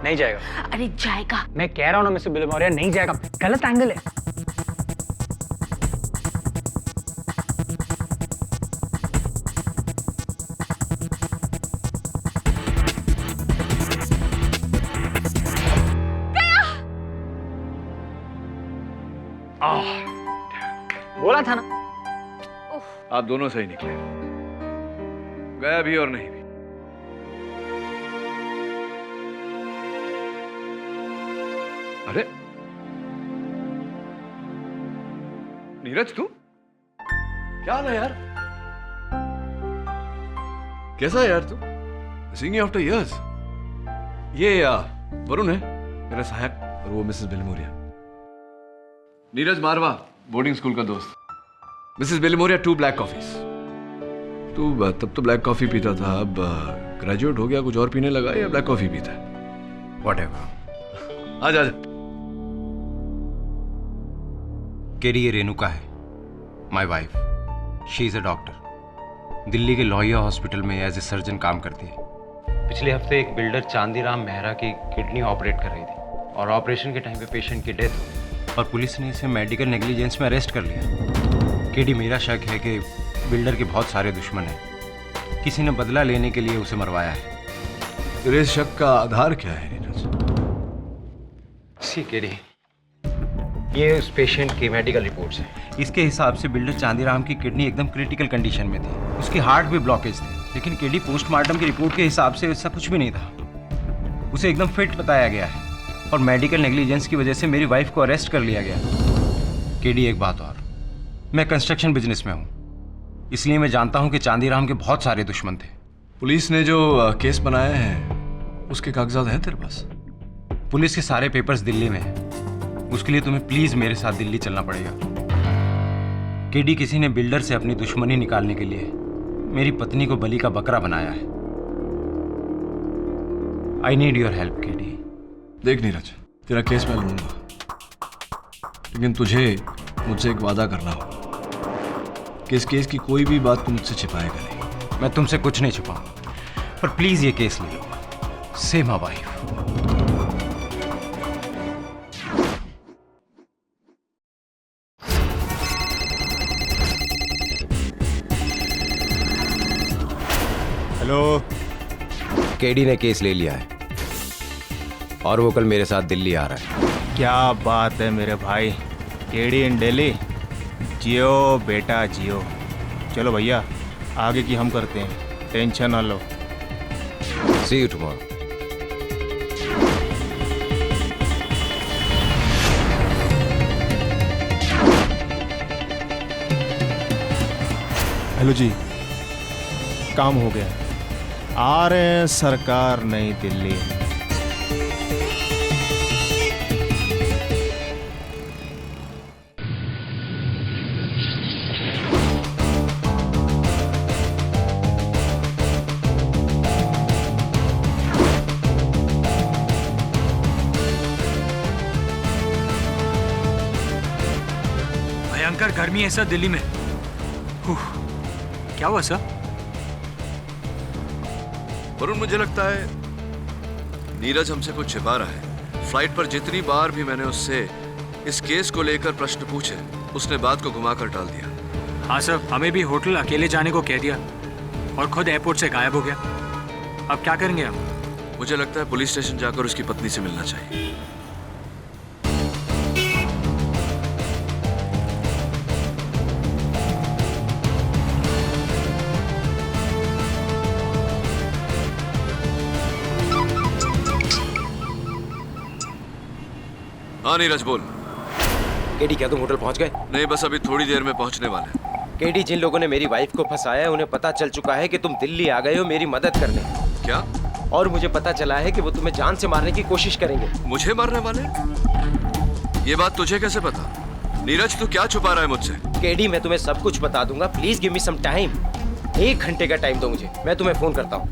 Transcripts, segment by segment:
नहीं जाएगा। अरे जाएगा। मैं कह रहा हूँ ना मिसेस बिलमोरिया, नहीं जाएगा। गलत एंगल है। बोला था ना। आप दोनों सही निकले, गया भी और नहीं भी। अरे नीरज, तू क्या हाल है यार? कैसा है यार तू? Seeing you after years. ये वरुण है मेरा सहायक, और वो मिसेस बिलमोरिया। नीरज मारवा, बोर्डिंग स्कूल का दोस्त। Mrs Bilimoria, 2 black coffees. तू तब तो ब्लैक कॉफी पीता था, अब ग्रेजुएट हो गया, कुछ और पीने लगा या ब्लैक कॉफी पीता है? व्हाटएवर। आ जा। केरी, ये रेणुका है, my wife. She is a doctor, Delhi के लोहिया हॉस्पिटल में एज ए सर्जन काम करती है। पिछले हफ्ते एक बिल्डर चांदीराम मेहरा की किडनी ऑपरेट कर रही थी और ऑपरेशन के टाइम पे पेशेंट की डेथ हुई और पुलिस ने इसे मेडिकल नेग्लिजेंस में अरेस्ट कर लिया। केडी, मेरा शक है कि बिल्डर के बहुत सारे दुश्मन हैं, किसी ने बदला लेने के लिए उसे मरवाया है। तेरे शक का आधार क्या है नीरज? सी केडी, ये उस पेशेंट की मेडिकल रिपोर्ट्स हैं। इसके हिसाब से बिल्डर चांदीराम की किडनी एकदम क्रिटिकल कंडीशन में थी, उसकी हार्ट भी ब्लॉकेज थी। लेकिन केडी, पोस्टमार्टम की रिपोर्ट के हिसाब से ऐसा कुछ भी नहीं था। उसे एकदम फिट बताया गया है और मेडिकल नेग्लिजेंस की वजह से मेरी वाइफ को अरेस्ट कर लिया गया। केडी, एक बात और, मैं कंस्ट्रक्शन बिजनेस में हूँ, इसलिए मैं जानता हूँ कि चांदीराम के बहुत सारे दुश्मन थे। पुलिस ने जो केस बनाया है उसके कागजात हैं तेरे पास? पुलिस के सारे पेपर्स दिल्ली में हैं। उसके लिए तुम्हें प्लीज मेरे साथ दिल्ली चलना पड़ेगा। केडी, किसी ने बिल्डर से अपनी दुश्मनी निकालने के लिए मेरी पत्नी को बलि का बकरा बनाया है। I need your help KD. देख नीरज, तेरा केस मैं लूंगा, लेकिन तुझे मुझसे एक वादा करना होगा कि इस केस की कोई भी बात तू मुझसे छिपाएगा नहीं। मैं तुमसे कुछ नहीं छुपाऊंगा, पर प्लीज ये केस ले लो। से माय वाइफ। हेलो। केडी ने केस ले लिया है और वो कल मेरे साथ दिल्ली आ रहा है। क्या बात है मेरे भाई, केडी इन दिल्ली। जियो बेटा जियो। चलो भैया, आगे की हम करते हैं, टेंशन ना लो। सी यू टुमारो। हेलो जी, काम हो गया, आ रहे हैं सरकार नई दिल्ली। भयंकर गर्मी है सर दिल्ली में। क्या हुआ सर? वरुण, मुझे लगता है नीरज हमसे कुछ छिपा रहा है। फ्लाइट पर जितनी बार भी मैंने उससे इस केस को लेकर प्रश्न पूछे, उसने बात को घुमाकर टाल दिया। हाँ सर, हमें भी होटल अकेले जाने को कह दिया और खुद एयरपोर्ट से गायब हो गया। अब क्या करेंगे हम? मुझे लगता है पुलिस स्टेशन जाकर उसकी पत्नी से मिलना चाहिए। हाँ नीरज, बोल। केडी, क्या तुम होटल पहुंच गए? नहीं, बस अभी थोड़ी देर में पहुंचने वाले हैं। केडी, जिन लोगों ने मेरी वाइफ को फंसाया है उन्हें पता चल चुका है कि तुम दिल्ली आ गए हो मेरी मदद करने। क्या? और मुझे पता चला है कि वो तुम्हें जान से मारने की कोशिश करेंगे। मुझे मारने वाले? ये बात तुझे कैसे पता? नीरज, तू क्या छुपा रहा है मुझसे? केडी, मैं तुम्हें सब कुछ बता दूंगा, please give me some time. 1 घंटे का टाइम दो मुझे, मैं तुम्हें फोन करता हूँ।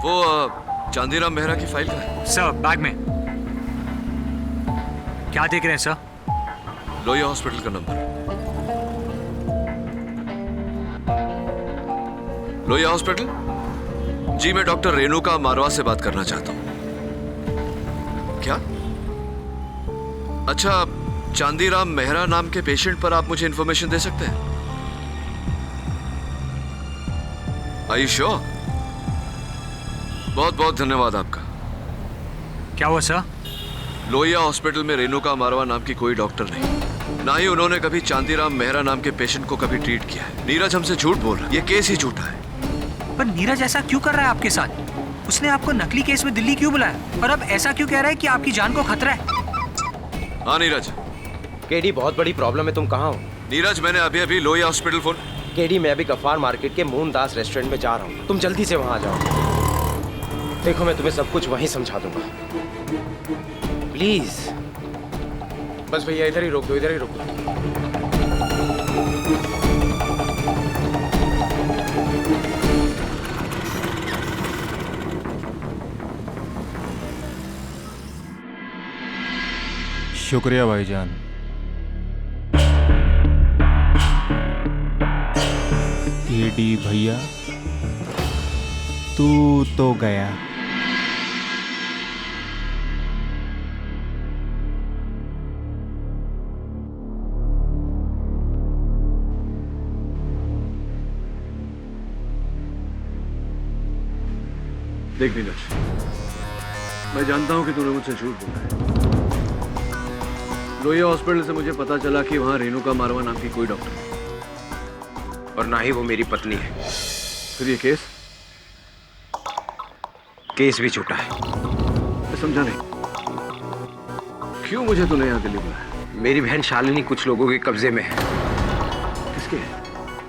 वो चांदीराम मेहरा की फाइल का है सर, बैग में। क्या देख रहे हैं सर? लोहिया हॉस्पिटल का नंबर। लोहिया हॉस्पिटल? जी, मैं डॉक्टर रेणुका मारवा से बात करना चाहता हूँ। क्या? अच्छा, चांदीराम मेहरा नाम के पेशेंट पर आप मुझे इंफॉर्मेशन दे सकते हैं? Are you sure? बहुत बहुत धन्यवाद आपका। क्या हुआ सर? लोहिया हॉस्पिटल में रेणुका मारवा नाम की कोई डॉक्टर नहीं, ना ही उन्होंने कभी चांदीराम मेहरा नाम के पेशेंट को कभी ट्रीट किया है। नीरज हमसे झूठ बोल रहा है, ये केस ही झूठा है। पर नीरज ऐसा क्यों कर रहा है आपके साथ? उसने आपको नकली केस में दिल्ली क्यों बुलाया और अब ऐसा क्यों कह रहा है कि आपकी जान को खतरा है? हाँ नीरज। केडी, बहुत बड़ी प्रॉब्लम है, तुम कहाँ हो? नीरज, मैंने अभी अभी लोहिया हॉस्पिटल फोन। केडी, मैं अभी गफ्फार मार्केट के मोहनदास रेस्टोरेंट में जा रहा हूँ, तुम जल्दी से वहाँ आ जाओ। देखो, मैं तुम्हें सब कुछ वहीं समझा दूंगा, प्लीज। बस भैया इधर ही रोक दो, इधर ही रोक दो। शुक्रिया भाईजान। केडी भैया, तू तो गया। देख नीरज, मैं जानता हूं कि तूने मुझसे झूठ बोला है। लोहिया हॉस्पिटल से मुझे पता चला कि वहां रेणुका मारवा नाम की कोई डॉक्टर नहीं, और ना ही वो मेरी पत्नी है। फिर ये केस भी झूठा है। मैं समझा नहीं, क्यों मुझे तूने यहाँ दिल्ली बुलाया? मेरी बहन शालिनी कुछ लोगों के कब्जे में है। किसके?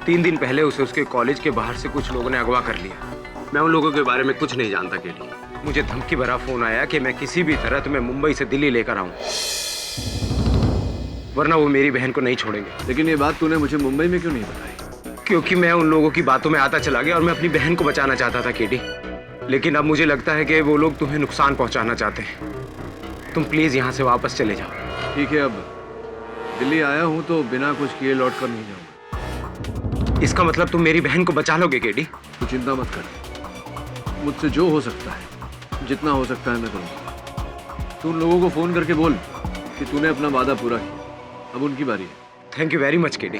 3 दिन पहले उसे उसके कॉलेज के बाहर से कुछ लोगों ने अगवा कर लिया। मैं उन लोगों के बारे में कुछ नहीं जानता केडी। मुझे धमकी भरा फोन आया कि मैं किसी भी तरह तुम्हें मुंबई से दिल्ली लेकर आऊं, वरना वो मेरी बहन को नहीं छोड़ेंगे। लेकिन ये बात तूने मुझे मुंबई में क्यों नहीं बताई? क्योंकि मैं उन लोगों की बातों में आता चला गया और मैं अपनी बहन को बचाना चाहता था केडी। लेकिन अब मुझे लगता है कि वो लोग तुम्हें नुकसान पहुंचाना चाहते हैं। तुम प्लीज यहाँ से वापस चले जाओ। ठीक है, अब दिल्ली आया हूँ तो बिना कुछ किए लौट कर नहीं जाऊंगा। इसका मतलब तुम मेरी बहन को बचा लोगे केडी? तू चिंता मत कर, मुझसे जो हो सकता है, जितना हो सकता है मैं करूँगा। तू उन लोगों को फोन करके बोल कि तूने अपना वादा पूरा किया, अब उनकी बारी है। Thank you very much KD.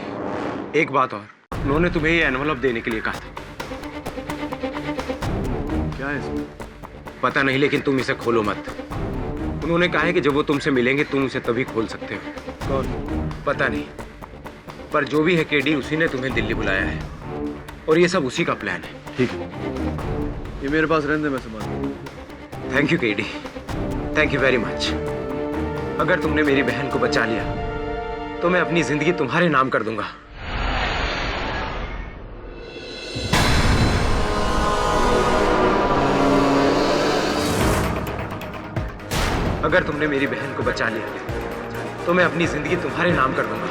एक बात और, उन्होंने तुम्हें ये एनवलप देने के लिए कहा था। क्या है इसमें? पता नहीं, लेकिन तुम इसे खोलो मत। उन्होंने कहा है कि जब वो तुमसे मिलेंगे तुम उसे तभी खोल सकते हो। कौन? पता नहीं, पर जो भी है केडी, उसी ने तुम्हें दिल्ली बुलाया है और ये सब उसी का प्लान है। ठीक है, ये मेरे पास रहने दे, मैं संभाल। Thank you KD, thank you very much. अगर तुमने मेरी बहन को बचा लिया तो मैं अपनी जिंदगी तुम्हारे नाम कर दूंगा। अगर तुमने मेरी बहन को बचा लिया तो मैं अपनी जिंदगी तुम्हारे नाम कर दूंगा।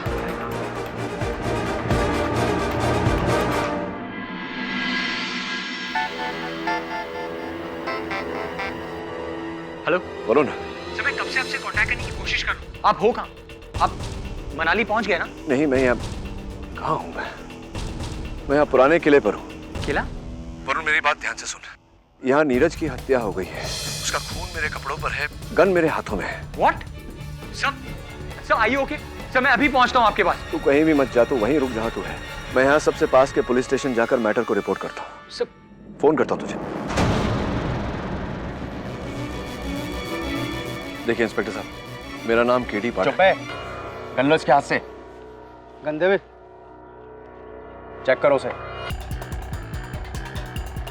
हेलो बोलो ना। सर, मैं कब से आपसे कांटेक्ट करने की कोशिश कर रहा हूँ। आप हो कहाँ? आप मनाली पहुंच गए ना? नहीं, मैं यहाँ कहाँ हूँ? मैं यहाँ पुराने किले पर हूँ। किला? वरुण, मेरी बात ध्यान से सुन। यहाँ नीरज की हत्या हो गई है, उसका खून मेरे कपड़ों पर है, गन मेरे हाथों में है। व्हाट? सर आइए, ओके सर, मैं अभी पहुंचता हूँ आपके पास। तू कहीं भी मत जा, तू वहीं रुक जहाँ तू है। मैं यहाँ सबसे पास के पुलिस स्टेशन जाकर मैटर को रिपोर्ट करता हूँ। सर, फोन करता हूँ तुझे। देखिए इंस्पेक्टर साहब, मेरा नाम केडी पाठक। चुप है, गन लो इसके हाथ से। गंदे में चेक करो उसे।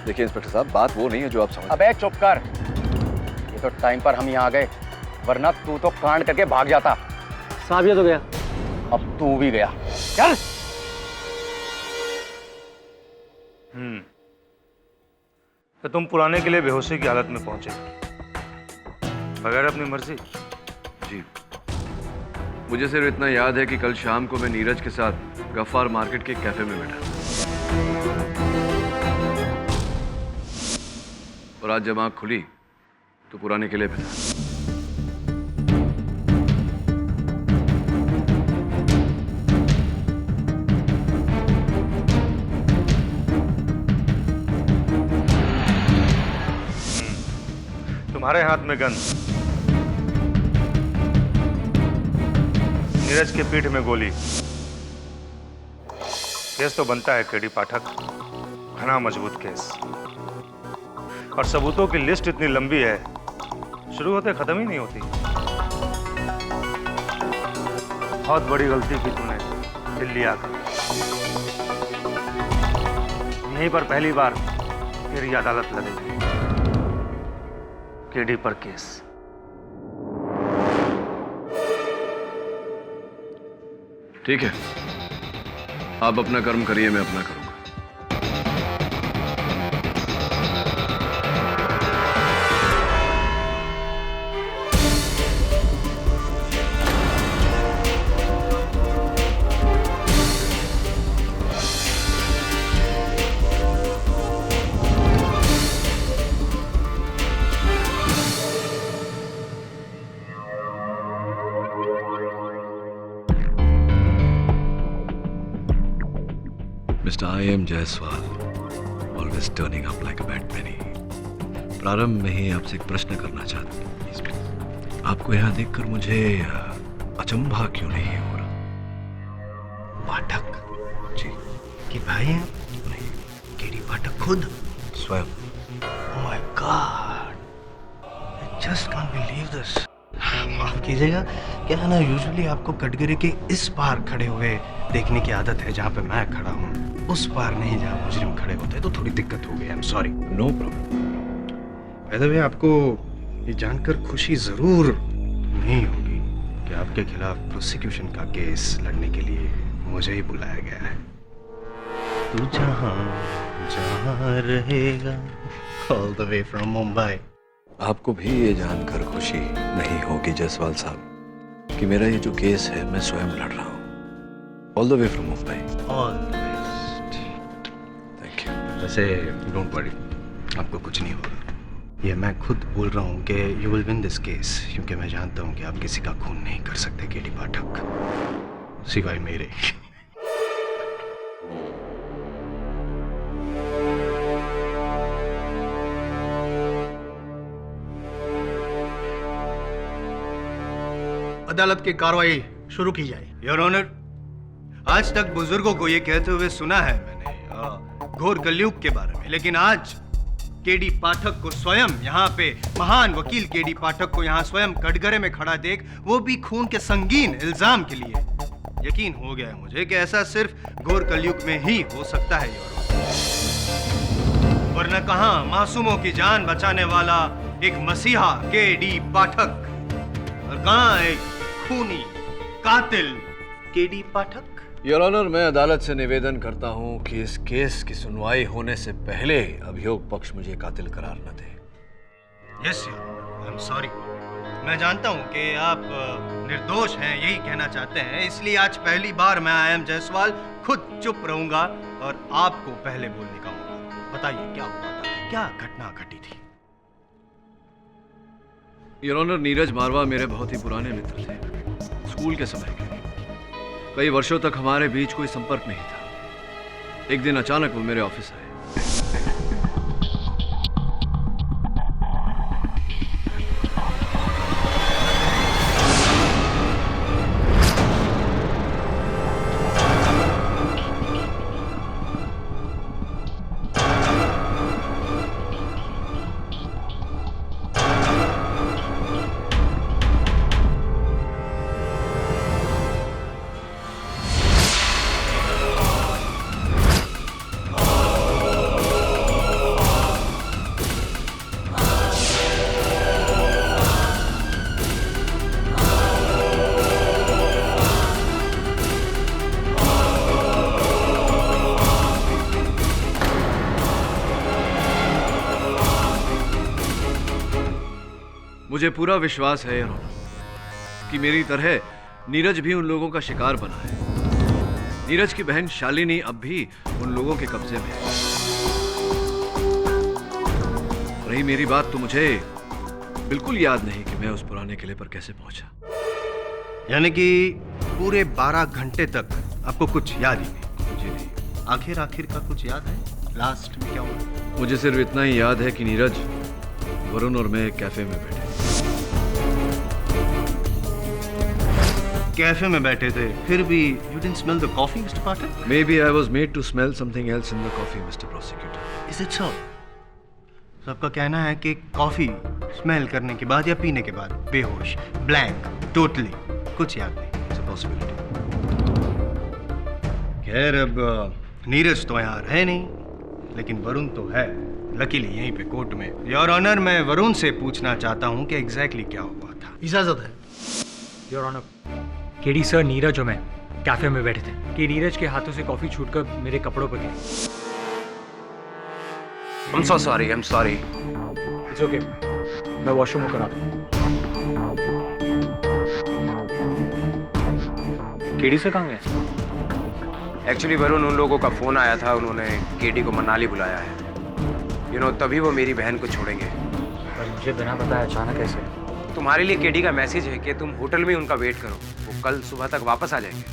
देखिए इंस्पेक्टर साहब, बात वो नहीं है जो आप समझ। अबे चुप कर, ये तो टाइम पर हम यहाँ आ गए, वरना तू तो कांड करके भाग जाता। साहब ये तो गया, अब तू भी गया। चल। तो तुम पुराने किले बेहोशी की हालत में पहुंचे बगैर अपनी मर्जी? जी, मुझे सिर्फ इतना याद है कि कल शाम को मैं नीरज के साथ गफ्फार मार्केट के कैफे में बैठा और आज जब आँख खुली तो पुराने किले पे था। तुम्हारे हाथ में गन, नीरज के पीठ में गोली। केस तो बनता है केडी पाठक, घना मजबूत केस, और सबूतों की लिस्ट इतनी लंबी है, शुरू होते खत्म ही नहीं होती। बहुत बड़ी गलती की तूने दिल्ली आकर। यहीं पर पहली बार तेरी अदालत लगेगी, केडी पर केस। ठीक है, आप अपना कर्म करिए, मैं अपना करूंगा। Mr. I.M. Jaiswal, always turning up like a bad penny. प्रारंभ में ही आपसे एक प्रश्न करना चाहता हूँ। आपको यहाँ देखकर मुझे अचंभा क्यों नहीं हो रहा? पाठक जी कि भाई हैं? नहीं, केडी पाठक खुद? स्वयं। Oh my God! I just can't believe this. माफ कीजिएगा, क्या है ना, यूजुअली आपको कटघरे के इस पार खड़े हुए देखने की आदत है जहाँ पे मैं खड़ा हूँ, उस पार नहीं जहाँ मुजरिम खड़े होते हैं, तो थोड़ी दिक्कत हो गई। I am sorry. No problem. वैसे भी आपको ये जानकर खुशी जरूर नहीं होगी कि आपके खिलाफ प्रोसिक्यूशन का केस लड़ने के लिए मुझे ही बुलाया गया है। तू जहाँ जहाँ रहेगा, all the way from Mumbai. आपको भी ये जानकर खुशी नहीं होगी जायसवाल साहब कि मेरा ये जो केस है मैं स्वयं लड़ रहा हूँ, all the way from Mumbai. All the best. Thank you. वैसे डोंट वरी, आपको कुछ नहीं होगा। ये मैं खुद बोल रहा हूँ कि you will win this case, क्योंकि मैं जानता हूँ कि आप किसी का खून नहीं कर सकते केडी पाठक, सिवाय मेरे। अदालत की कार्रवाई शुरू की जाए। योर ऑनर, आज तक बुजुर्गों को ये कहते हुए सुना है मैंने घोर कलयुग के बारे में, लेकिन आज केडी पाठक को स्वयं यहाँ पे, महान वकील केडी पाठक को यहाँ स्वयं कटघरे में खड़ा देख, वो भी खून के संगीन इल्जाम के लिए, यकीन हो गया है मुझे कि ऐसा सिर्फ घोर कलयुग में ही हो सकता है योर ऑनर। वरना कहाँ मासूमों की जान बचाने वाला एक मसीहा केडी पाठक, और कहाँ एक खूनी कातिल केडी पाठक। योर ऑनर, मैं अदालत से निवेदन करता हूँ कि इस केस की सुनवाई होने से पहले अभियोग पक्ष मुझे कातिल करार न दे। Yes your honour, I am sorry. मैं जानता हूँ कि आप निर्दोष हैं, यही कहना चाहते हैं, इसलिए आज पहली बार मैं आई एम जायसवाल खुद चुप रहूंगा और आपको पहले बोलने का मौका। बताइए क्या हुआ था, क्या घटना घटी थी? योर ऑनर, नीरज मारवा मेरे बहुत ही पुराने मित्र थे, स्कूल के समय के। कई वर्षों तक हमारे बीच कोई संपर्क नहीं था। एक दिन अचानक वो मेरे ऑफिस आए। मुझे पूरा विश्वास है योर ऑनर कि मेरी तरह नीरज भी उन लोगों का शिकार बना है। नीरज की बहन शालिनी अब भी उन लोगों के कब्जे में है। रही मेरी बात, तो मुझे बिल्कुल याद नहीं कि मैं उस पुराने किले पर कैसे पहुंचा। यानी कि पूरे 12 घंटे तक आपको कुछ याद ही नहीं? जी नहीं। आखिर का कुछ याद है? लास्ट में क्या हुआ? मुझे सिर्फ इतना ही याद है कि नीरज वरुण और मैं एक कैफे में बैठे। कैफे में बैठे थे, फिर भी you didn't smell the coffee, Mr. Pathak? Maybe I was made to smell something else in the coffee, Mr. Prosecutor. Is it so? सबका कहना है कि कॉफी स्मेल करने के बाद या पीने के बाद बेहोश, ब्लैंक, टोटली कुछ याद नहीं। It's a possibility. खैर, अब नीरज तो यहाँ है नहीं, लेकिन वरुण तो है, लकीली यहीं पे कोर्ट में। योर ऑनर, मैं वरुण से पूछना चाहता हूँ कि एग्जैक्टली क्या हुआ था। इजाजत है। Your honour, KD sir, Neeraj और मैं कैफे में बैठे थे कि नीरज के हाथों से कॉफी छूटकर मेरे कपड़ों पर गिरी। I'm so sorry, I'm sorry. It's okay, मैं वॉशरूम होकर आता हूँ। केडी सर कहाँ गए? एक्चुअली वरुण, उन लोगों का फ़ोन आया था, उन्होंने केडी को मनाली बुलाया है। यू नो, तभी वो मेरी बहन को छोड़ेंगे। पर मुझे बिना बताया अचानक कैसे? तुम्हारे लिए केडी का मैसेज है कि तुम होटल में उनका वेट करो, वो कल सुबह तक वापस आ जाएंगे।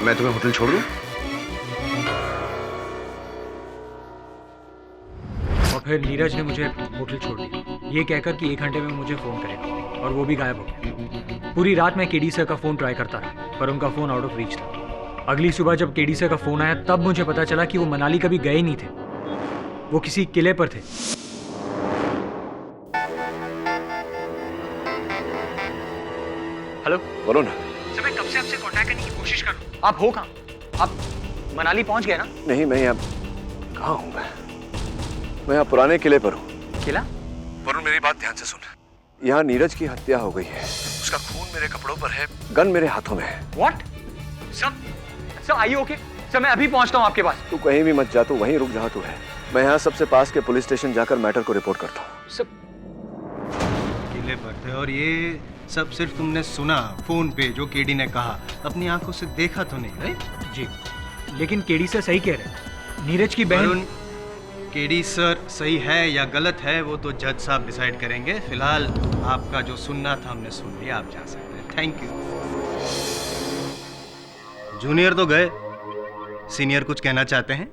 मैं तुम्हें होटल छोड़ दूं? और फिर नीरज ने मुझे होटल छोड़ दिया, ये कहकर कि 1 घंटे में मुझे फ़ोन करेगा, और वो भी गायब हो गया। पूरी रात मैं केडी सर का फ़ोन ट्राई करता रहा, पर उनका फ़ोन आउट ऑफ रीच था। अगली सुबह जब केडी सर का फ़ोन आया, तब मुझे पता चला कि वो मनाली कभी गए नहीं थे, वो किसी किले पर थे। हेलो वरुण, सर, मैं कब से आपसे कांटेक्ट करने की कोशिश कर रहा हूँ। आप हो कहाँ? आप मनाली पहुँच गए ना? नहीं, मैं यहाँ कहाँ हूँ? मैं यहाँ पुराने किले पर हूँ। किला? वरुण, मेरी बात ध्यान से सुन। यहाँ नीरज की हत्या हो गई है, उसका खून मेरे कपड़ों पर है, गन मेरे हाथों में है। What? सर, आइए ओके। सर, मैं अभी पहुँचता हूँ आपके पास। तू कहीं भी मत जा, तू वहीं रुक जहाँ तू है। मैं यहाँ सबसे पास के पुलिस स्टेशन जाकर मैटर को रिपोर्ट करता हूँ। सर, किले पर थे, और ये सब सिर्फ तुमने सुना फोन पे जो केडी ने कहा, अपनी आंखों से देखा तो नहीं, राइट? जी, लेकिन केडी सर सही कह रहे हैं। नीरज की बहन। वरुण, केडी सर सही है या गलत है वो तो जज साहब डिसाइड करेंगे। फिलहाल आपका जो सुनना था हमने सुन लिया, आप जा सकते हैं। Thank you. जूनियर तो गए, सीनियर कुछ कहना चाहते हैं?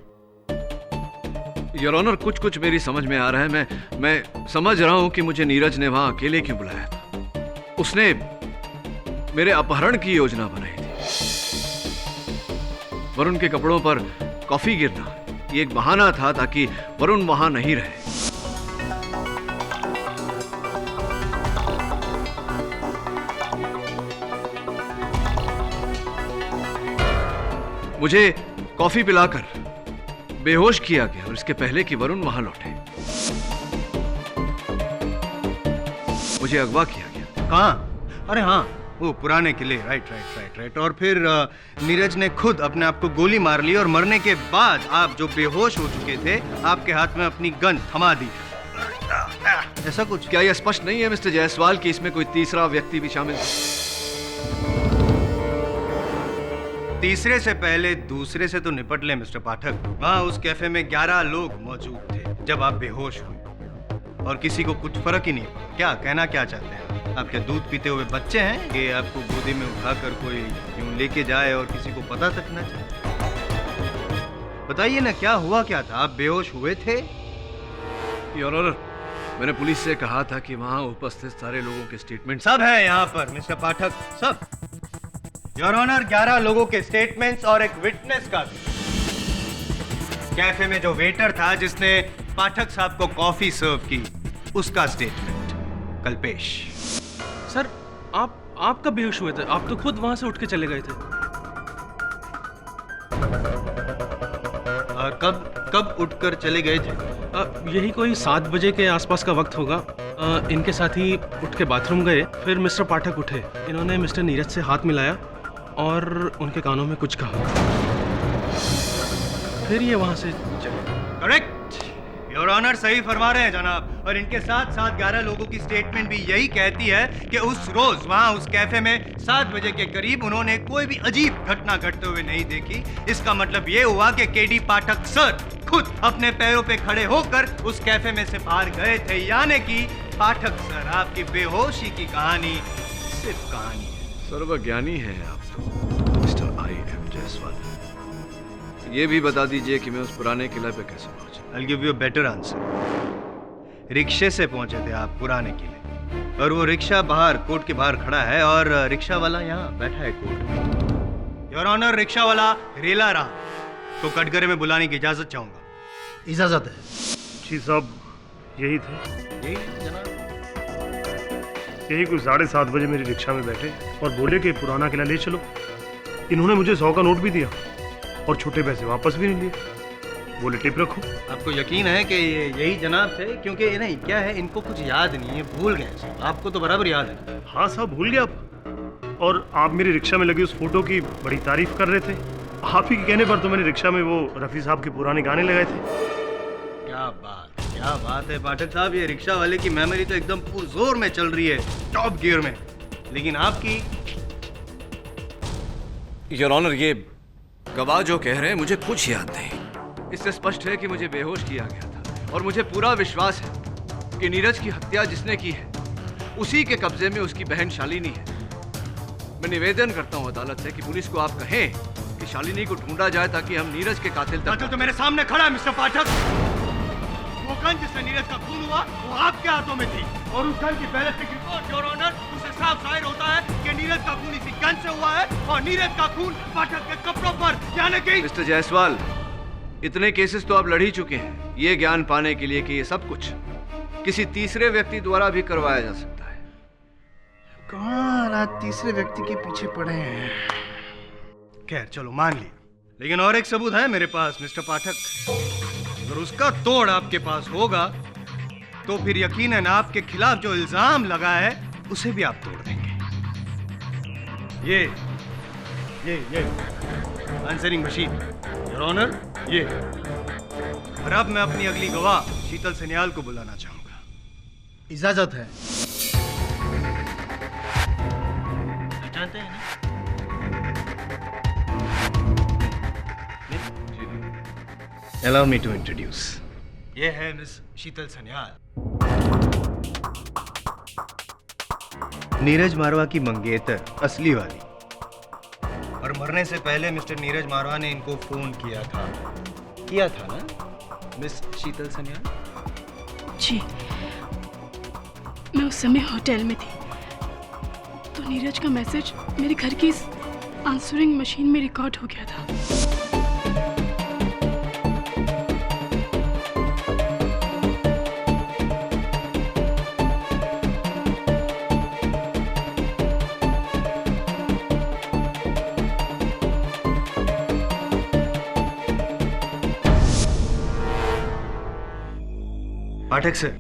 योर ऑनर, कुछ मेरी समझ में आ रहा है। मैं समझ रहा हूँ कि मुझे नीरज ने वहाँ अकेले क्यों बुलाया था। उसने मेरे अपहरण की योजना बनाई थी। वरुण के कपड़ों पर कॉफी गिरना ये एक बहाना था ताकि वरुण वहां नहीं रहे। मुझे कॉफी पिलाकर बेहोश किया गया, और इसके पहले कि वरुण वहां लौटे मुझे अगवा किया गया। कहाँ? अरे हाँ, वो पुराने किले। राइट। और फिर नीरज ने खुद अपने आप को गोली मार ली, और मरने के बाद आप जो बेहोश हो चुके थे, आपके हाथ में अपनी गन थमा दी, ऐसा कुछ? क्या यह स्पष्ट नहीं है मिस्टर जायसवाल कि इसमें कोई तीसरा व्यक्ति भी शामिल है? तीसरे से पहले दूसरे से तो निपट ले मिस्टर पाठक। वहाँ उस कैफे में 11 लोग मौजूद थे जब आप बेहोश हुए, और किसी को कुछ फर्क ही नहीं पड़ा। क्या कहना क्या चाहते हैं? आप क्या दूध पीते हुए बच्चे हैं कि आपको गोदी में उठाकर कोई यूं लेके जाए और किसी को पता तक ना चले? बताइए ना, क्या हुआ क्या था? आप बेहोश हुए थे? योर ऑनर, मैंने पुलिस से कहा था कि वहां उपस्थित सारे लोगों के स्टेटमेंट सब है यहाँ पर मिस्टर पाठक, सब। योर ऑनर, 11 लोगों के स्टेटमेंट्स और एक विटनेस का भी। कैफे में जो वेटर था जिसने पाठक साहब को कॉफी सर्व की, उसका स्टेटमेंट। कल्पेश। सर, आप कब बेहोश हुए थे? आप तो खुद वहां से उठ के चले गए थे। और कब उठकर चले गए थे? यही कोई 7 बजे के आसपास का वक्त होगा। इनके साथ ही उठ के बाथरूम गए, फिर मिस्टर पाठक उठे। इन्होंने मिस्टर नीरज से हाथ मिलाया और उनके कानों में कुछ कहा, फिर ये वहां से चले। करेक्ट, योर ऑनर सही फरमा रहे हैं जनाब। और इनके साथ 11 लोगों की स्टेटमेंट भी यही कहती है कि उस रोज वहां उस कैफे में 7 बजे के करीब उन्होंने कोई भी अजीब घटना घटते हुए नहीं देखी। इसका मतलब ये हुआ कि केडी पाठक सर खुद अपने पैरों पे खड़े होकर उस कैफे में से बाहर गए थे। यानी कि पाठक सर, आपकी बेहोशी की कहानी सिर्फ कहानी है। सर्वज्ञानी है आप तो मिस्टर I.M. जायसवाल। ये भी बता दीजिए कि मैं उस पुराने किले पे कैसे पहुंचा। I'll give you a better answer. रिक्शे से पहुंचे थे आप पुराने किले, और वो रिक्शा बाहर कोर्ट के बाहर खड़ा है, और रिक्शा वाला यहाँ बैठा है कोर्ट में। योर ऑनर, रिक्शा वाला रेला राम को कटघरे में बुलाने की इजाजत चाहूंगा। इजाज़त है। जी साहब, यही थे। यही जनाब। यही कुछ 7:30 बजे मेरी रिक्शा में बैठे और बोले कि पुराना किला ले चलो। इन्होंने मुझे 100 का नोट भी दिया और छोटे पैसे वापस भी नहीं लिए। बोले टिप रखो। आपको यकीन है कि ये यही जनाब थे? क्योंकि ये नहीं, क्या है, इनको कुछ याद नहीं है, भूल गए सब। आपको तो बराबर याद है। हाँ साहब, भूल गया आप। और आप मेरी रिक्शा में लगी उस फोटो की बड़ी तारीफ कर रहे थे। आप ही के कहने पर तो मैंने रिक्शा में वो रफ़ी साहब के पुराने गाने लगाए थे। क्या बात है पाठक साहब, ये रिक्शा वाले की मेमोरी तो एकदम पुरजोर में चल रही है, टॉप गियर में। लेकिन आपकी? योर ऑनर, ये गवाह जो कह रहे हैं मुझे कुछ याद नहीं। इससे स्पष्ट है कि मुझे बेहोश किया गया था, और मुझे पूरा विश्वास है कि नीरज की हत्या जिसने की है उसी के कब्जे में उसकी बहन शालिनी है। मैं निवेदन करता हूँ अदालत से कि पुलिस को आप कहें कि शालिनी को ढूंढा जाए ताकि हम नीरज के कातिल तो मेरे सामने खड़ा है मिस्टर पाठक। वो गन जिससे नीरज का खून हुआ वो आपके हाथों में थी, और उस गन की बैलिस्टिक रिपोर्ट योर ऑनर उससे साफ जाहिर होता है कि नीरज का खून इसी गन से हुआ है, और नीरज का खून पाठक के कपड़ों पर, यानी कि मिस्टर जायसवाल, इतने केसेस तो आप लड़ ही चुके हैं ये ज्ञान पाने के लिए कि ये सब कुछ किसी तीसरे व्यक्ति द्वारा भी करवाया जा सकता है। कौन आज तीसरे व्यक्ति के पीछे पड़े हैं? खैर चलो मान लिया, लेकिन और एक सबूत है मेरे पास मिस्टर पाठक। अगर उसका तोड़ आपके पास होगा तो फिर यकीनन आपके खिलाफ जो इल्जाम लगा है उसे भी आप तोड़ देंगे। ये आंसरिंग मशीन योर ऑनर, ये। और अब मैं अपनी अगली गवाह शीतल सन्याल को बुलाना चाहूंगा। इजाज़त है। जानते हैं ना? Allow me to introduce. ये है मिस शीतल सन्याल, नीरज मारवा की मंगेतर, असली वाली। और मरने से पहले मिस्टर नीरज मारवा ने इनको फोन किया था ना मिस शीतल सन्याल? जी, मैं उस समय होटल में थी, तो नीरज का मैसेज मेरे घर की इस आंसरिंग मशीन में रिकॉर्ड हो गया था। Pathak sir,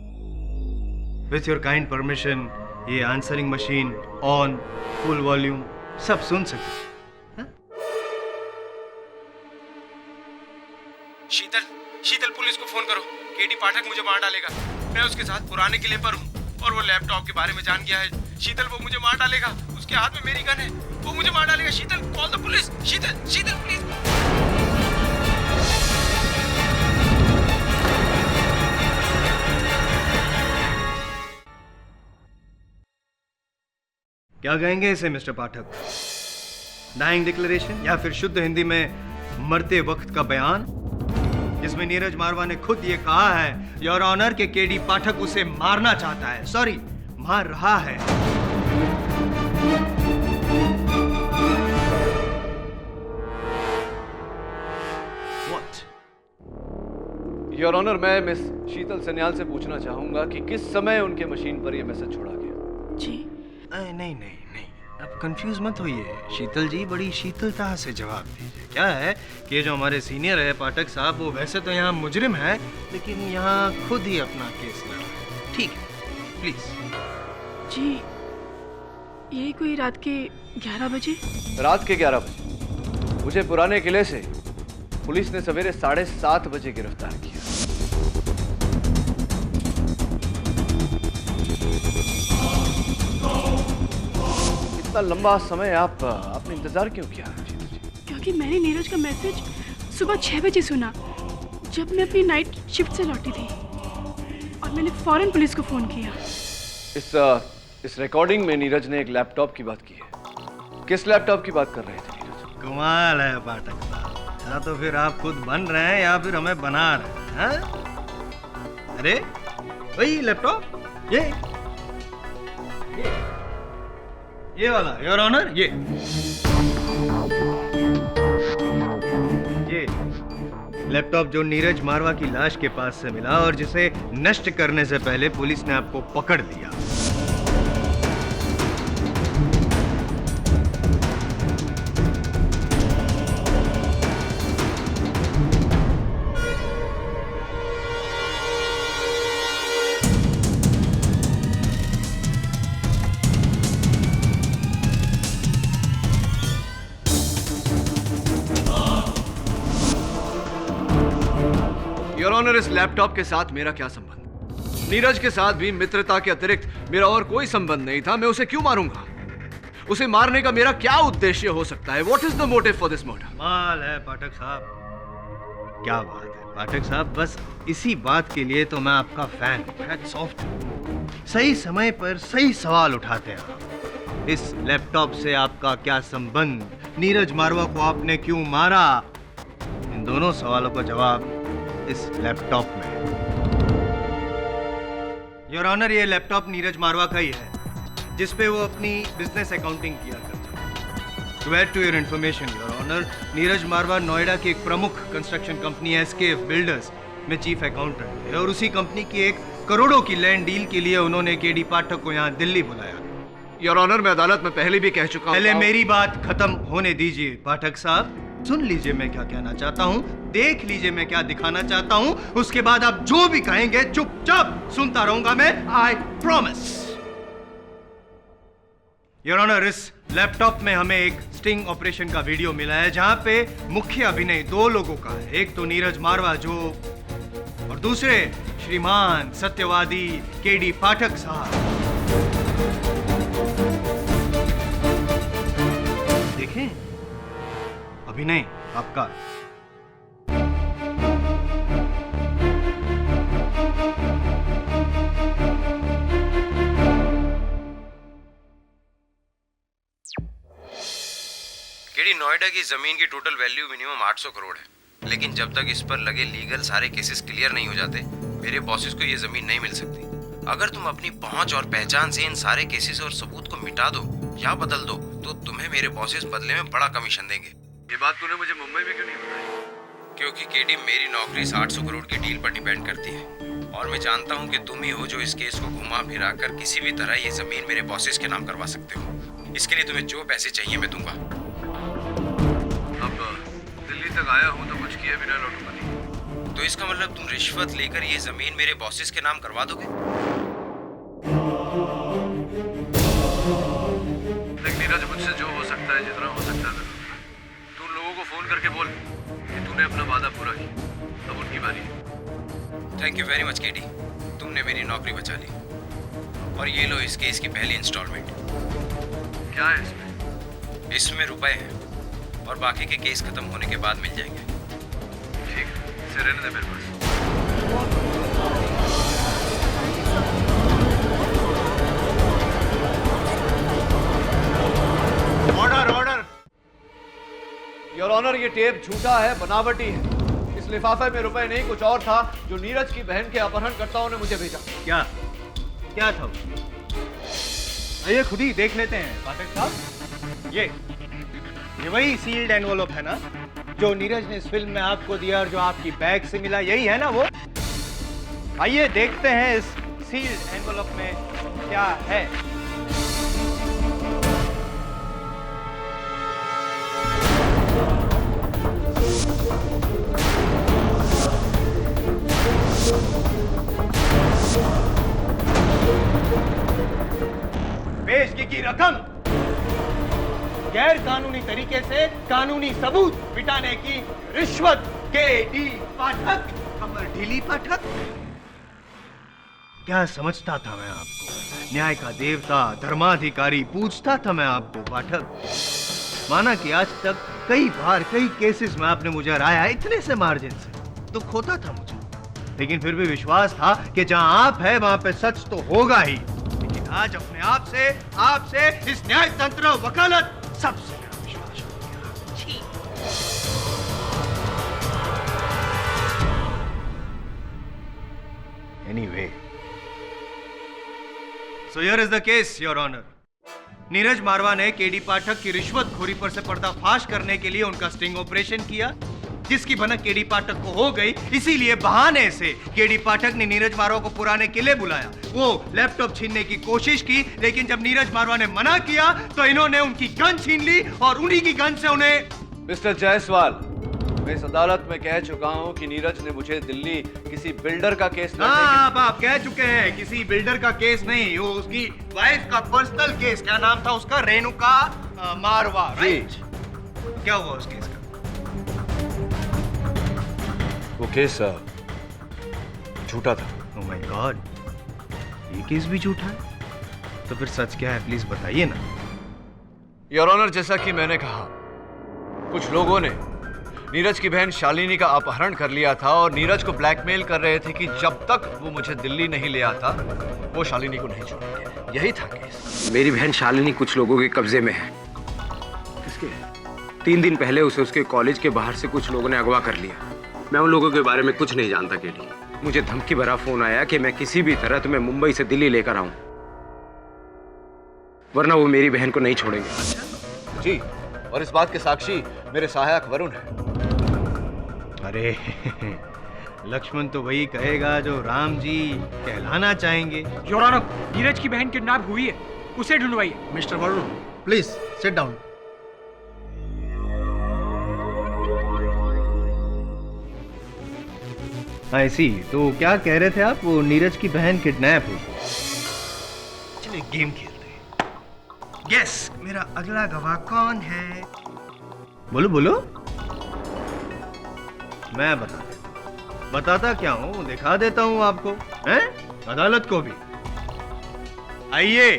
with your kind permission, ये answering machine on, full volume, सब सुन सके। शीतल पुलिस को फोन करो। केडी पाठक मुझे मार डालेगा। मैं उसके साथ पुराने किले पर हूँ और वो लैपटॉप के बारे में जान गया है। शीतल, वो मुझे मार डालेगा। उसके हाथ में मेरी गन है, वो मुझे मार डालेगा। Sheetal, call the police. Sheetal please. क्या कहेंगे इसे मिस्टर पाठक? डाइंग डिक्लेरेशन या फिर शुद्ध हिंदी में मरते वक्त का बयान, जिसमें नीरज मारवा ने खुद ये कहा है योर ऑनर के केडी पाठक उसे मारना चाहता है, सॉरी मार रहा है। What? योर ऑनर, मैं मिस शीतल सन्याल से पूछना चाहूंगा कि किस समय उनके मशीन पर यह मैसेज छोड़ा गया। जी, नहीं, आप कंफ्यूज मत होइए। शीतल जी, बड़ी शीतलता से जवाब दीजिए। क्या है कि ये जो हमारे सीनियर है पाठक साहब, वो वैसे तो यहाँ मुजरिम है, लेकिन यहाँ खुद ही अपना केस लड़ रहे हैं। ठीक है, प्लीज। जी, ये कोई रात के 11 बजे। रात के 11 बजे मुझे पुराने किले से पुलिस ने सवेरे 7:30 बजे गिरफ्तार किया। इतना लंबा समय आपने इंतजार क्यों किया? क्योंकि मैंने नीरज का मैसेज सुबह 6 बजे सुना, जब मैं अपनी नाइट शिफ्ट से लौटी थी, और मैंने फौरन पुलिस को फोन किया। इस रिकॉर्डिंग में नीरज ने एक लैपटॉप की बात की है। किस लैपटॉप की बात कर रहे थे नीरज? कमाल है पाठक साहब, या तो फिर आप खुद बन रहे हैं या फिर हमें बना रहे हैं, हाँ? अरे वही लैपटॉप, ये वाला योर ऑनर, ये लैपटॉप जो नीरज मारवा की लाश के पास से मिला और जिसे नष्ट करने से पहले पुलिस ने आपको पकड़ लिया। योर ऑनर, इस लैपटॉप के साथ मेरा क्या संबंध? नीरज के साथ भी मित्रता के अतिरिक्त मेरा और कोई संबंध नहीं था। मैं उसे क्यों मारूंगा? उसे मारने का मेरा क्या उद्देश्य हो सकता है? What is the motive for this murder? माल है पाठक साहब, क्या बात है पाठक साहब। बस इसी बात के लिए तो मैं आपका फैन हूं। सही समय पर सही सवाल उठाते हैं आप। इस लैपटॉप से आपका क्या संबंध? नीरज मारवा को आपने क्यों मारा? इन दोनों सवालों का जवाब इस लैपटॉप में। योर ऑनर, ये लैपटॉप नीरज मारवा का ही है, जिस पे वो अपनी बिजनेस अकाउंटिंग किया करता। To add to your information your honour, Neeraj Marwa Noida की एक प्रमुख कंस्ट्रक्शन कंपनी SKF बिल्डर्स में चीफ अकाउंटेंट है और उसी कंपनी की 1 करोड़ों की लैंड डील के लिए उन्होंने केडी पाठक को यहाँ दिल्ली बुलाया। योर ऑनर, मैं अदालत में पहले भी कह चुका हूं। पहले मेरी बात खत्म होने दीजिए पाठक साहब। सुन लीजिए मैं क्या कहना चाहता हूँ, देख लीजिए मैं क्या दिखाना चाहता हूँ, उसके बाद आप जो भी कहेंगे चुपचाप सुनता रहूंगा मैं, आई प्रॉमिस। योर ऑनर, इस लैपटॉप में हमें एक स्टिंग ऑपरेशन का वीडियो मिला है जहां पे मुख्य अभिनय 2 लोगों का है। एक तो नीरज मारवा जो, और दूसरे श्रीमान सत्यवादी केडी पाठक साहब। देखें अभिनय आपका। केडी, नोएडा की जमीन की टोटल वैल्यू मिनिमम 800 करोड़ है, लेकिन जब तक इस पर लगे लीगल सारे केसेस क्लियर नहीं हो जाते, मेरे बॉसेस को ये जमीन नहीं मिल सकती। अगर तुम अपनी पहुंच और पहचान से इन सारे केसेस और सबूत को मिटा दो या बदल दो, तो तुम्हें मेरे बॉसेस बदले में बड़ा कमीशन देंगे। ये बात तूने मुझे मुंबई में क्यों नहीं बताई? क्योंकि केडी, मेरी नौकरी इस 800 करोड़ की डील पर डिपेंड करती है और मैं जानता हूँ कि तुम ही हो जो इस केस को घुमा फिरा कर किसी भी तरह ये जमीन मेरे बॉसेस के नाम करवा सकते हो। इसके लिए तुम्हें जो पैसे चाहिए मैं दूंगा। अब दिल्ली तक आया हूँ तो कुछ किए बिना लौटूंगा नहीं। तो इसका मतलब तुम रिश्वत लेकर ये जमीन मेरे बॉसेस के नाम करवा दोगे? देख नीरज, मुझसे जो हो सकता है, जितना हो सकता है, तू लोगों को फोन करके बोल कि तूने अपना वादा पूरा किया। अब उनकी बारी है। Thank you very much KD, तुमने मेरी नौकरी बचा ली। और ये लो इस केस की पहली इंस्टॉलमेंट। क्या है इसमें? इसमें रुपए हैं और बाकी के केस खत्म होने के बाद मिल जाएंगे। ठीक है, इसे रहने दे मेरे पास। Order order. योर ऑनर, ये टेप झूठा है, बनावटी है। इस लिफाफे में रुपए नहीं, कुछ और था जो नीरज की बहन के अपहरणकर्ताओं ने मुझे भेजा। क्या क्या था? आइए खुद ही देख लेते हैं पाठक साहब। ये वही सील्ड एनवलप है ना जो नीरज ने इस फिल्म में आपको दिया और जो आपकी बैग से मिला, यही है ना वो? आइए देखते हैं इस सील्ड एनवलप में क्या है। पेशगी की रकम गैर कानूनी तरीके से कानूनी सबूत मिटाने की रिश्वत। केडी पाठक, कमर ढीली पाठक। क्या समझता था मैं आपको? न्याय का देवता, धर्माधिकारी पूछता था मैं आपको पाठक। माना कि आज तक कई बार कई केसेस में आपने मुझे हराया, इतने से मार्जिन से, तो खोता था मुझे, लेकिन फिर भी विश्वास था कि जहां आप है वहां पे सच तो होगा ही। लेकिन आज अपने आपसे इस न्याय तंत्र वकालत सबसे मेरा विश्वास हो गया। Anyway. So here is the case, Your Honor. Neeraj मारवा ने केडी पाठक की रिश्वतखोरी पर से पर्दाफाश करने के लिए उनका स्टिंग ऑपरेशन किया, जिसकी भनक केडी पाठक को हो गई। इसीलिए बहाने से केडी पाठक ने नीरज मारवा को पुराने किले बुलाया। वो लैपटॉप छीनने की कोशिश की, लेकिन जब नीरज मारवा ने मना किया तो इन्होंने उनकी गन छीन ली और उन्हीं की गन से उन्हें। मिस्टर जायसवाल, मैं इस अदालत में कह चुका हूं कि नीरज ने मुझे दिल्ली किसी बिल्डर का केस लड़ने हाँ, आप कह चुके हैं, किसी बिल्डर का केस नहीं, वो उसकी वाइफ का पर्सनल केस। क्या नाम था उसका? रेणुका मारवा, राइट? क्या हुआ उस केस का? वो केस झूठा था। ओह माय गॉड, ये केस भी झूठा है? तो फिर सच क्या है, प्लीज बताइए ना। योर ऑनर, जैसा कि मैंने कहा, कुछ लोगों ने नीरज की बहन शालिनी का अपहरण कर लिया था और नीरज को ब्लैकमेल कर रहे थे कि जब तक वो मुझे दिल्ली नहीं ले आता वो शालिनी को नहीं छोड़ेंगे। यही था केस। मेरी बहन शालिनी कुछ लोगों के कब्जे में है। किसके? 3 दिन पहले उसे उसके कॉलेज के बाहर से कुछ लोगों ने अगवा कर लिया। मैं उन लोगों के बारे में कुछ नहीं जानता केडी। मुझे धमकी भरा फोन आया कि मैं किसी भी तरह तुम्हें मुंबई से दिल्ली लेकर आऊं, वरना वो मेरी बहन को नहीं छोड़ेंगे। जी, और इस बात के साक्षी मेरे सहायक वरुण है। अरे लक्ष्मण तो वही कहेगा जो राम जी कहलाना चाहेंगे। योर ऑनर, नीरज की बहन किडनैप हुई है, उसे ढूंढवाइए। Mister Varun, please sit down. I see, तो क्या कह रहे थे आप? वो नीरज की बहन किडनैप हुई। चलिए गेम खेलते हैं। यस, मेरा अगला गवाह कौन है? बोलो बोलो। मैं बताता क्या हूं, दिखा देता हूं आपको, हैं? अदालत को भी। आइए।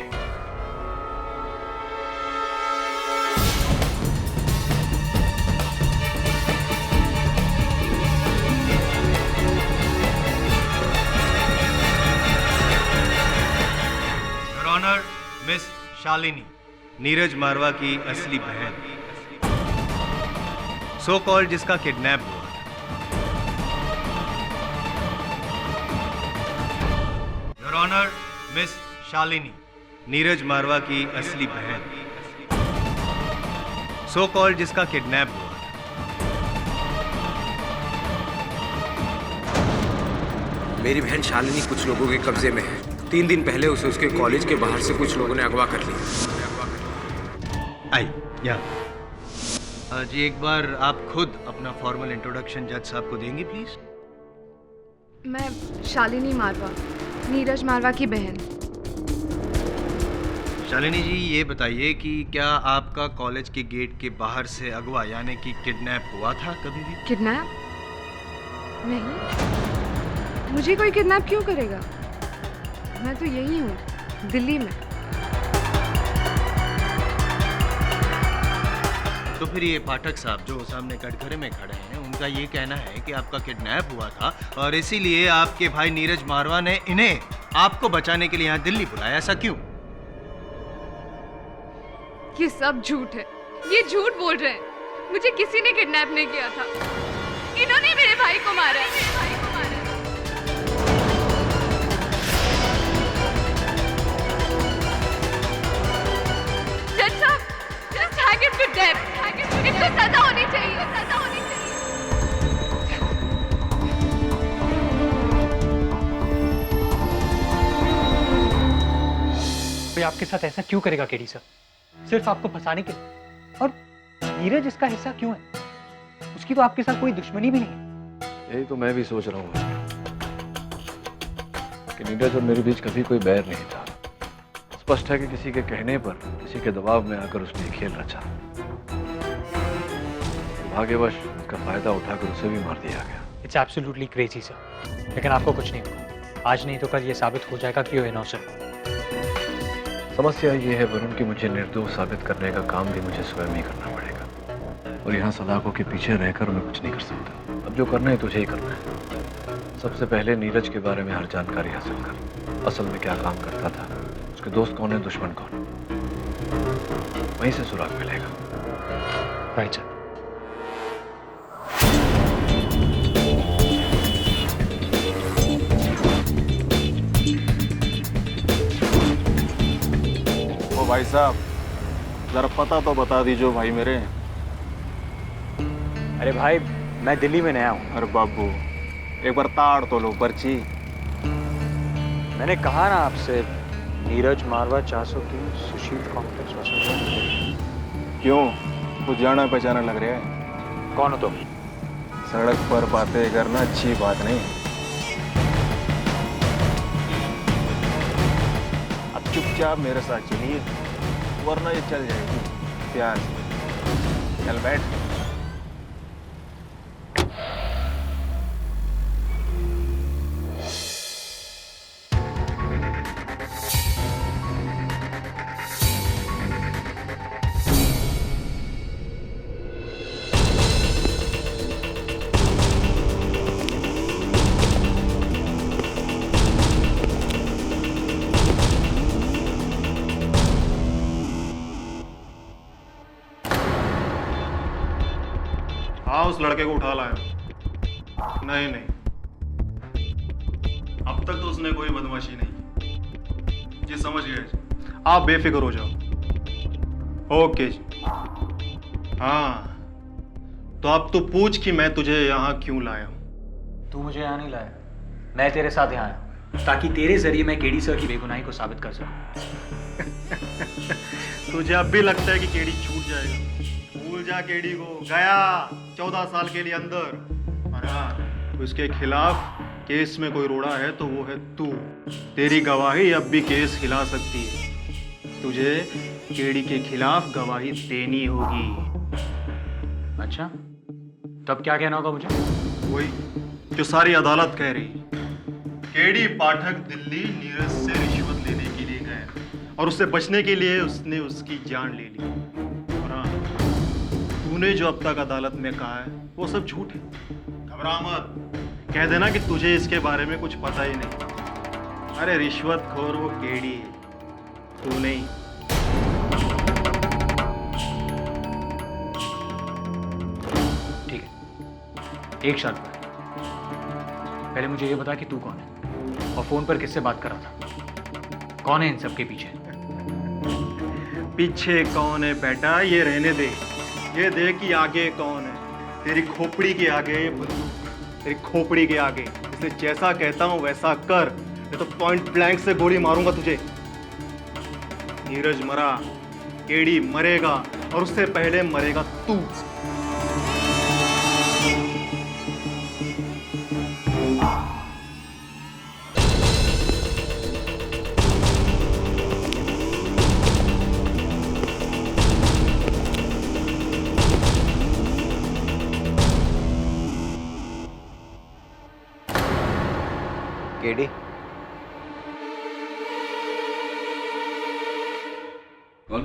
Your honour, miss Shalini, Neeraj Marwa की असली बहन, सो कॉल्ड जिसका किडनैप हुआ। Your honour, miss Shalini, Neeraj Marwa की असली बहन, सो कॉल्ड जिसका किडनैप हुआ। मेरी बहन शालिनी कुछ लोगों के कब्जे में है। 3 दिन पहले उसे उसके कॉलेज के बाहर से कुछ लोगों ने अगवा कर लिया। आई यहाँ जी, एक बार आप खुद अपना फॉर्मल इंट्रोडक्शन जज साहब को देंगी प्लीज? मैं शालिनी मारवा, नीरज मारवा की बहन। शालिनी जी, ये बताइए कि क्या आपका कॉलेज के गेट के बाहर से अगवा यानी कि किडनैप हुआ था कभी भी? किडनैप? नहीं, मुझे कोई किडनैप क्यों करेगा? मैं तो यही हूँ, दिल्ली में। तो फिर ये पाठक साहब जो सामने कटघरे में खड़े हैं, उनका ये कहना है कि आपका किडनैप हुआ था और इसीलिए आपके भाई नीरज मारवा ने इन्हें आपको बचाने के लिए यहाँ दिल्ली बुलाया। ऐसा क्यों? ये सब झूठ है, ये झूठ बोल रहे हैं। मुझे किसी ने किडनैप नहीं किया था, इन्होंने मेरे भाई को मारा है। जज साहब, just hang him to death. इसको सजा होनी चाहिए, सजा होनी चाहिए। कोई आपके साथ ऐसा क्यों करेगा केडी सर? सिर्फ आपको फंसाने के लिए। और नीरज इसका हिस्सा क्यों है? उसकी तो आपके साथ कोई दुश्मनी भी नहीं है। यही तो मैं भी सोच रहा हूँ कि नीरज और मेरे बीच कभी कोई बैर नहीं था। स्पष्ट है कि किसी के कहने पर, किसी के दबाव में आकर उसने ये खेल रचा। भाग्यवश इसका फायदा उठाकर उसे भी मार दिया गया। इट्स एब्सोल्युटली क्रेजी सर, लेकिन आपको कुछ नहीं होगा। आज नहीं तो कल ये साबित हो जाएगा कि वो इनोसेंट। समस्या ये है वरुण कि मुझे निर्दोष साबित करने का काम भी मुझे स्वयं ही करना पड़ेगा, और यहाँ सलाखों के पीछे रहकर मैं कुछ नहीं कर सकता। अब जो करना है तुझे ही करना है। सबसे पहले नीरज के बारे में हर जानकारी हासिल कर। असल में क्या काम करता था, उसके दोस्त कौन है, दुश्मन कौन, वहीं से सुराग मिलेगा। Right sir. भाई साहब जरा पता तो बता दीजिए भाई मेरे। अरे भाई मैं दिल्ली में नया हूँ। अरे बाबू एक बार ताड़ तो लो पर्ची। मैंने कहा ना आपसे, नीरज मारवा 403 सुशील कॉम्प्लेक्स वसंत। क्यों कुछ जाना पहचाना लग रहा है? कौन हो तुम? सड़क पर बातें करना अच्छी बात नहीं। अब चुपचाप मेरे साथ चलिए वरना ये चल जाएगी प्यार से। चल बैठ। हाँ उस लड़के को उठा लाया। नहीं नहीं अब तक तो उसने कोई बदमाशी नहीं की। जी समझ गए, आप बेफिक्र हो जाओ। ओके जी। हाँ तो अब तो पूछ कि मैं तुझे यहाँ क्यों लाया हूँ। तू मुझे यहाँ नहीं लाया, मैं तेरे साथ यहाँ आया ताकि तेरे जरिए मैं केडी सर की बेगुनाही को साबित कर सकूं। तुझे अब भी लगता है कि केडी छूट जाएगा? भूल जा केडी को, गया 14 साल के लिए अंदर। और हाँ उसके खिलाफ केस में कोई रोड़ा है तो वो है तू। तेरी गवाही अब भी केस हिला सकती है। तुझे केडी के खिलाफ गवाही देनी होगी। अच्छा तब क्या कहना होगा मुझे? वही जो सारी अदालत कह रही। केडी पाठक दिल्ली नीरज से रिश्वत लेने के लिए गए और उससे बचने के लिए उसने उसकी जान ले ली। और हाँ तूने जो अब तक अदालत में कहा है वो सब झूठ है। घबरा मत, कह देना कि तुझे इसके बारे में कुछ पता ही नहीं। अरे रिश्वतखोर वो केडी है, तू नहीं। ठीक है, एक शर्त पर। पहले मुझे ये बता कि तू कौन है और फोन पर किससे बात कर रहा था? कौन है इन सब के पीछे? पीछे कौन है बेटा ये रहने दे, ये देख कि आगे कौन है। तेरी खोपड़ी के आगे बंदूक, तेरी खोपड़ी के आगे। इसलिए जैसा कहता हूं वैसा कर, नहीं तो पॉइंट ब्लैंक से गोली मारूंगा तुझे। नीरज मरा, केडी मरेगा और उससे पहले मरेगा तू। केडी कौन?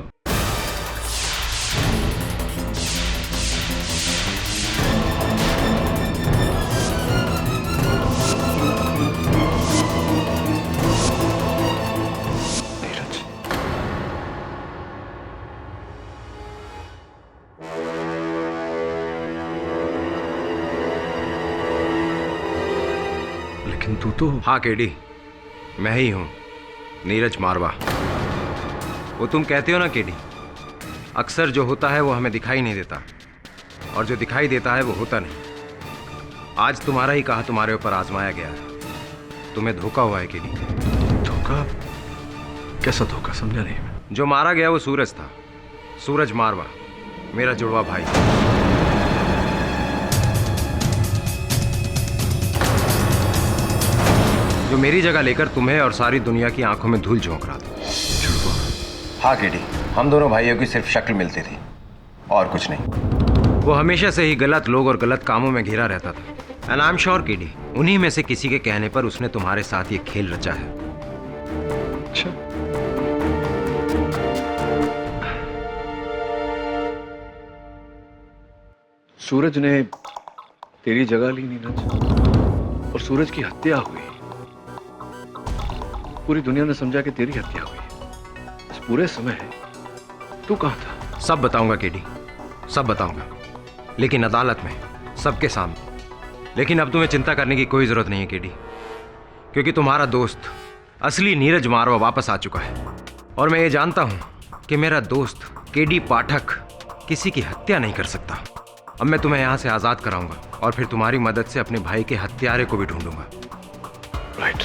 नीरज। लेकिन तू तो। हाँ केडी, मैं ही हूँ, नीरज मारवा। वो तुम कहते हो ना केडी, अक्सर जो होता है वो हमें दिखाई नहीं देता और जो दिखाई देता है वो होता नहीं। आज तुम्हारा ही कहा तुम्हारे ऊपर आजमाया गया है। तुम्हें धोखा हुआ है केडी। धोखा? कैसा धोखा? समझा नहीं मैं। जो मारा गया वो सूरज था, सूरज मारवा, मेरा जुड़वा भाई। जो मेरी जगह लेकर तुम्हें और सारी दुनिया की आंखों में धूल झोंक रहा था। हाँ केडी, हम दोनों भाइयों की सिर्फ शक्ल मिलती थी और कुछ नहीं। वो हमेशा से ही गलत लोग और गलत कामों में घिरा रहता था। And I am sure KD, उन्हीं में से किसी के कहने पर उसने तुम्हारे साथ ये खेल रचा है। अच्छा सूरज ने तेरी जगह ली नीरज, और सूरज की हत्या हुई। पूरी दुनिया ने समझा कि तेरी हत्या हुई। इस पूरे समय तू कहाँ था? सब बताऊंगा केडी, सब बताऊंगा, लेकिन अदालत में, सबके सामने। लेकिन अब तुम्हें चिंता करने की कोई जरूरत नहीं है केडी, क्योंकि तुम्हारा दोस्त असली नीरज मारवा वापस आ चुका है। और मैं ये जानता हूं कि मेरा दोस्त केडी पाठक किसी की हत्या नहीं कर सकता। अब मैं तुम्हें यहाँ से आज़ाद कराऊंगा और फिर तुम्हारी मदद से अपने भाई के हत्यारे को भी ढूंढूंगा। राइट